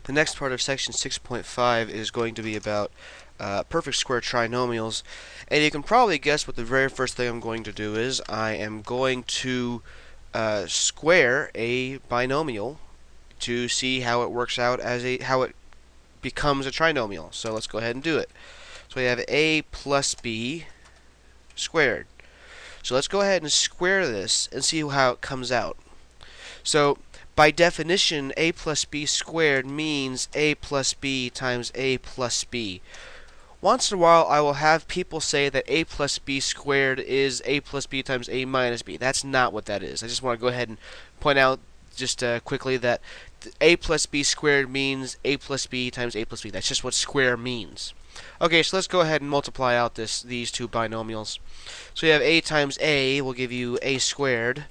The next part of section 6.5 is going to be about perfect square trinomials, and you can probably guess what the very first thing I'm going to do is. I am going to square a binomial to see how it works out how it becomes a trinomial. So let's go ahead and do it. So we have a plus b squared. So let's go ahead and square this and see how it comes out. So by definition, a plus b squared means a plus b times a plus b. Once in a while, I will have people say that a plus b squared is a plus b times a minus b. That's not what that is. I just want to go ahead and point out just quickly that a plus b squared means a plus b times a plus b. That's just what square means. Okay, so let's go ahead and multiply out these two binomials. So you have a times a will give you a squared,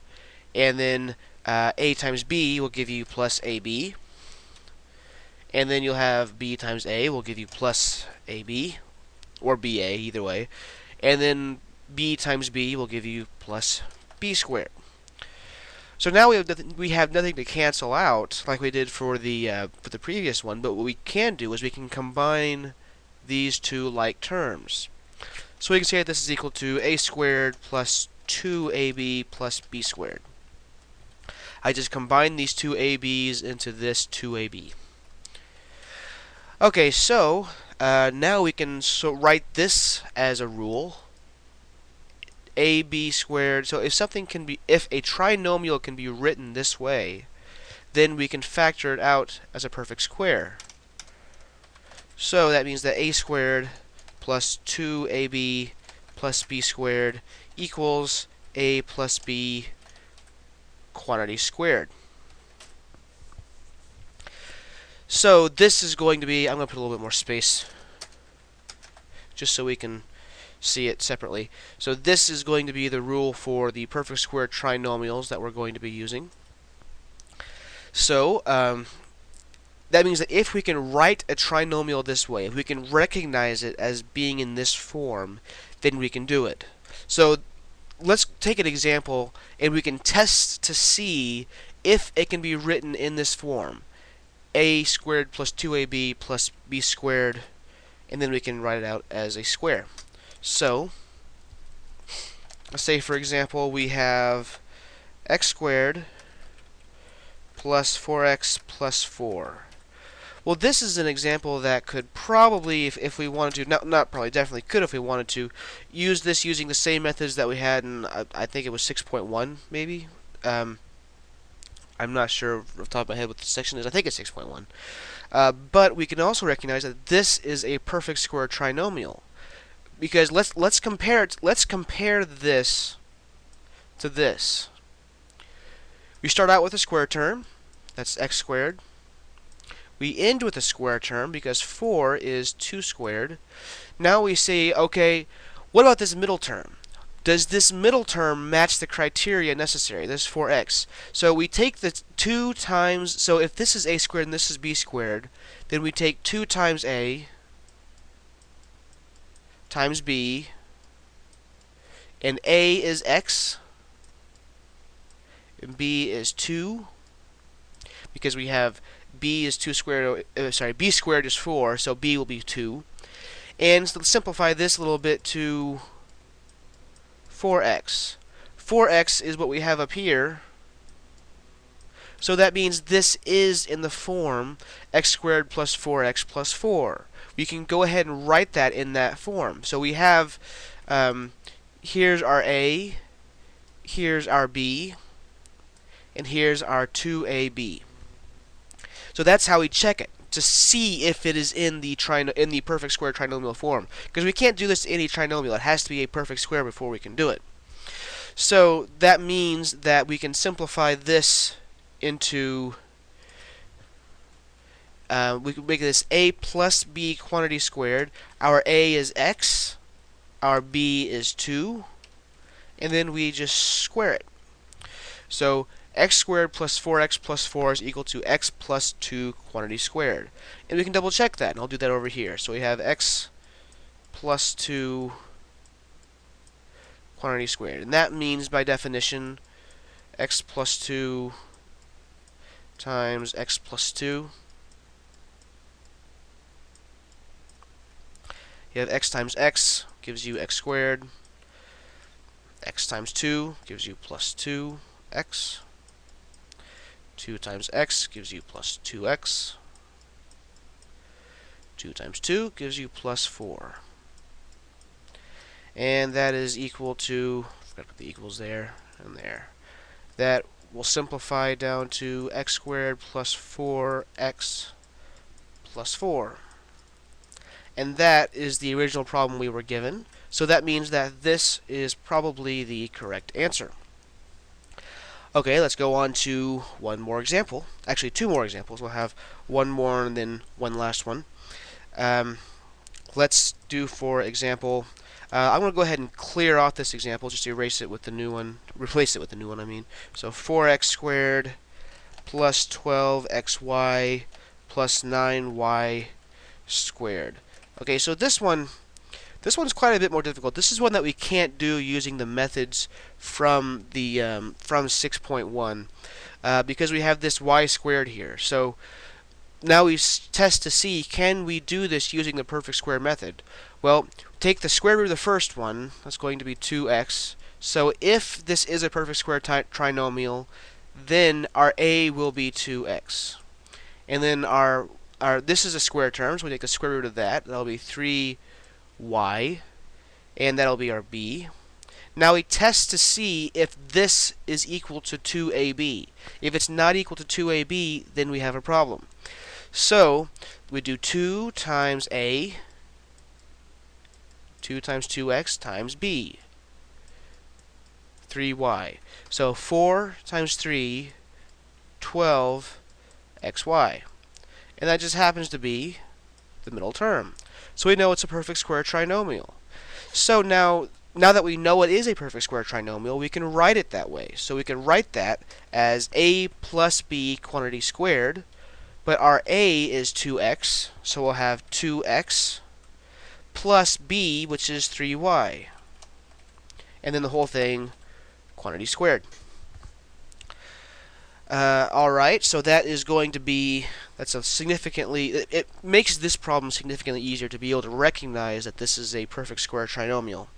and then a times b will give you plus ab, and then you'll have b times a will give you plus ab, or ba, either way, and then b times b will give you plus b squared. So now we have nothing to cancel out like we did for the previous one, but what we can do is we can combine these two like terms. So we can say that this is equal to a squared plus 2ab plus b squared. I just combine these two ab's into this 2ab. Okay, so now we can write this as a rule. ab squared. So if a trinomial can be written this way, then we can factor it out as a perfect square. So that means that a squared plus 2ab plus b squared equals a plus b quantity squared. So this is going to be, I'm going to put a little bit more space just so we can see it separately. So this is going to be the rule for the perfect square trinomials that we're going to be using. So that means that if we can write a trinomial this way, if we can recognize it as being in this form, then we can do it. So let's take an example and we can test to see if it can be written in this form. A squared plus 2ab plus b squared, and then we can write it out as a square. So let's say, for example, we have x squared plus 4x plus 4. Well, this is an example that could probably, if we wanted to, not probably, definitely could if we wanted to, use this using the same methods that we had in, I think it was 6.1, maybe? I'm not sure off the top of my head what the section is. I think it's 6.1. But we can also recognize that this is a perfect square trinomial. Because let's compare this to this. We start out with a square term, that's x squared. We end with a square term because 4 is 2 squared. Now we say, okay, what about this middle term? Does this middle term match the criteria necessary? This is 4x. So we take the 2 times, so if this is a squared and this is b squared, then we take 2 times a times b, and a is x, and b is 2, because we have b is 2 squared, b squared is 4, so b will be 2. And so let's simplify this a little bit to 4x. 4x is what we have up here, so that means this is in the form x squared plus 4x plus 4. We can go ahead and write that in that form. So we have, here's our a, here's our b, and here's our 2ab. So that's how we check it, to see if it is in the perfect square trinomial form. Because we can't do this to any trinomial. It has to be a perfect square before we can do it. So that means that we can simplify this into, we can make this a plus b quantity squared. Our a is x, our b is 2, and then we just square it. So x squared plus 4x plus 4 is equal to x plus 2 quantity squared. And we can double check that, and I'll do that over here. So we have x plus 2 quantity squared. And that means, by definition, x plus 2 times x plus 2 You have x times x gives you x squared. X times 2 gives you plus 2x. 2 times x gives you plus 2x. 2 times 2 gives you plus 4. And that is equal to, I forgot to put the equals there and there. That will simplify down to x squared plus 4x plus 4. And that is the original problem we were given. So that means that this is probably the correct answer. Okay, let's go on to one more example. Actually, two more examples. We'll have one more and then one last one. Let's do, for example, I'm going to go ahead and clear off this example, just erase it with the new one, replace it with the new one, I mean. So 4x squared plus 12xy plus 9y squared. Okay, so this one's quite a bit more difficult. This is one that we can't do using the methods from the from 6.1 because we have this y squared here. So now we test to see, can we do this using the perfect square method? Well, take the square root of the first one. That's going to be 2x. So if this is a perfect square trinomial, then our a will be 2x. And then our this is a square term, so we take the square root of that. That'll be 3y, and that'll be our b. Now we test to see if this is equal to 2ab. If it's not equal to 2ab, then we have a problem. So we do 2 times a, 2 times 2x times b, 3y. So 4 times 3, 12xy. And that just happens to be the middle term. So we know it's a perfect square trinomial. So now that we know it is a perfect square trinomial, we can write it that way. So we can write that as a plus b quantity squared, but our a is 2x, so we'll have 2x plus b, which is 3y. And then the whole thing quantity squared. Alright, so that is going to be, that's a significantly, it makes this problem significantly easier to be able to recognize that this is a perfect square trinomial.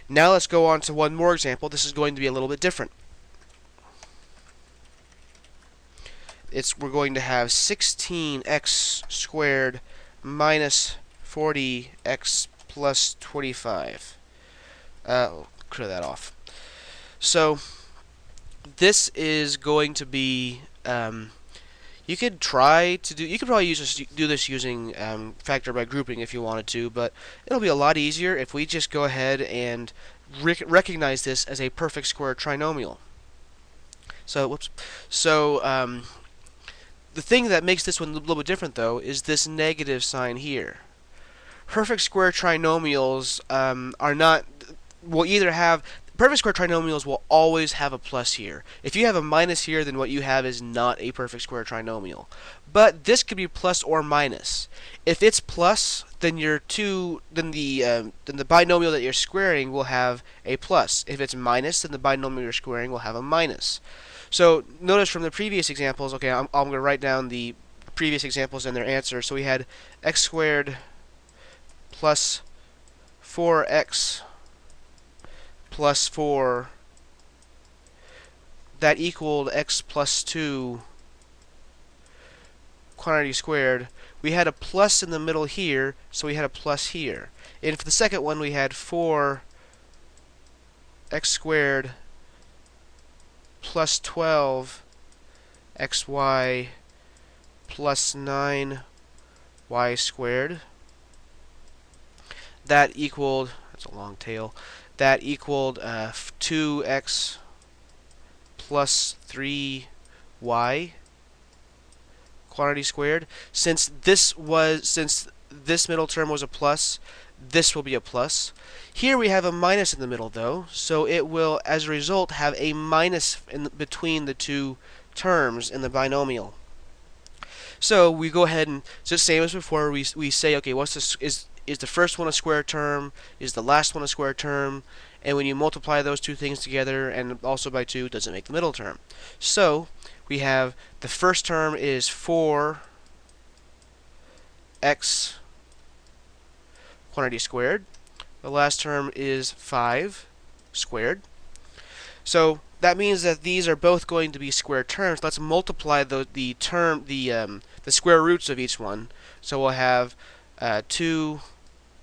Now let's go on to one more example. This is going to be a little bit different. We're going to have 16x squared minus 40x plus 25. Clear that off. So this is going to be, you could probably do this using factor by grouping if you wanted to, but it'll be a lot easier if we just go ahead and recognize this as a perfect square trinomial. So, the thing that makes this one a little bit different, though, is this negative sign here. Perfect square trinomials are not, will either have, perfect square trinomials will always have a plus here. If you have a minus here, then what you have is not a perfect square trinomial. But this could be plus or minus. If it's plus, then the binomial that you're squaring will have a plus. If it's minus, then the binomial you're squaring will have a minus. So notice from the previous examples, okay, I'm going to write down the previous examples and their answers. So we had x squared plus 4x plus 4, that equaled x plus 2 quantity squared. We had a plus in the middle here, so we had a plus here. And for the second one, we had 4x squared plus 12xy plus 9y squared. That equaled, that's a long tail, that equaled 2x plus 3y quantity squared. Since this middle term was a plus, this will be a plus. Here we have a minus in the middle, though, so it will, as a result, have a minus between the two terms in the binomial. So we go ahead and, just same as before, we say, okay, what's this, is the first one a square term? Is the last one a square term? And when you multiply those two things together and also by 2, does it make the middle term? So we have the first term is 4x quantity squared. The last term is 5 squared. So that means that these are both going to be square terms. Let's multiply the square roots of each one. So we'll have 2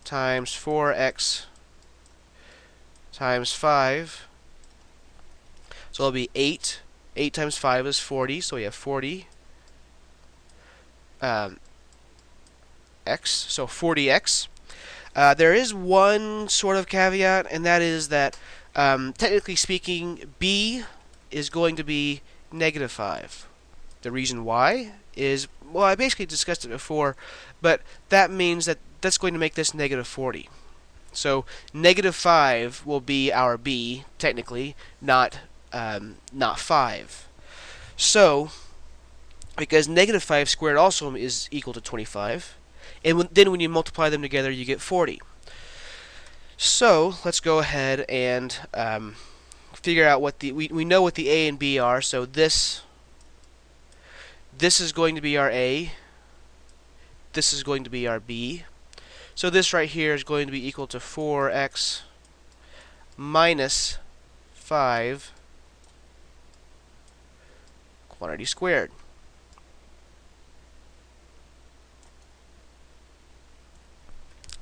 times 4x times 5. So it'll be 8. 8 times 5 is 40, so we have 40 x, so 40x. There is one sort of caveat, and that is that technically speaking, b is going to be negative 5. The reason why is, well, I basically discussed it before, but that means that that's going to make this negative 40. So negative 5 will be our b, technically, not 5. So, because negative 5 squared also is equal to 25, and then when you multiply them together, you get 40. So let's go ahead and figure out what we know what the a and b are. So this is going to be our a. This is going to be our b. So this right here is going to be equal to 4x minus 5 quantity squared.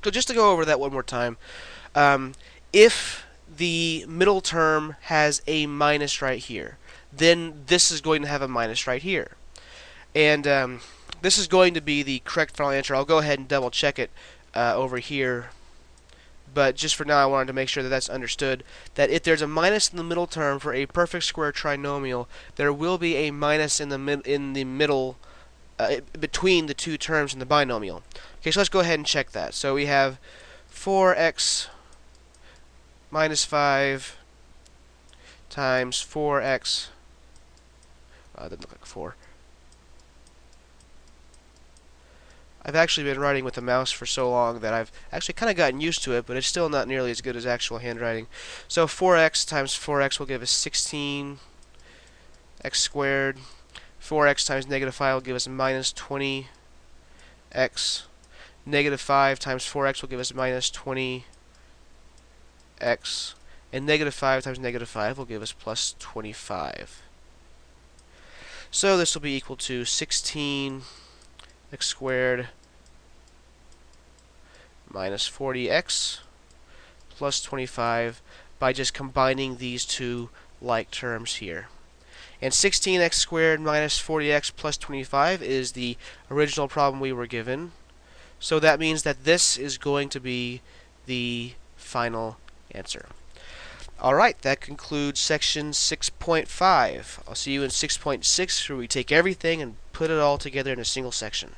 So just to go over that one more time, if the middle term has a minus right here, then this is going to have a minus right here. And this is going to be the correct final answer. I'll go ahead and double check it over here. But just for now, I wanted to make sure that that's understood, that if there's a minus in the middle term for a perfect square trinomial, there will be a minus in the middle between the two terms in the binomial. Okay, so let's go ahead and check that. So we have 4x minus 5 times 4x. That doesn't look like 4. I've actually been writing with the mouse for so long that I've actually kind of gotten used to it, but it's still not nearly as good as actual handwriting. So 4x times 4x will give us 16x squared. 4x times negative 5 will give us minus 20x. Negative 5 times 4x will give us minus 20x. And negative 5 times negative 5 will give us plus 25. So this will be equal to 16x squared minus 40x plus 25 by just combining these two like terms here. And 16x squared minus 40x plus 25 is the original problem we were given. So that means that this is going to be the final answer. Alright, that concludes section 6.5. I'll see you in 6.6 where we take everything and put it all together in a single section.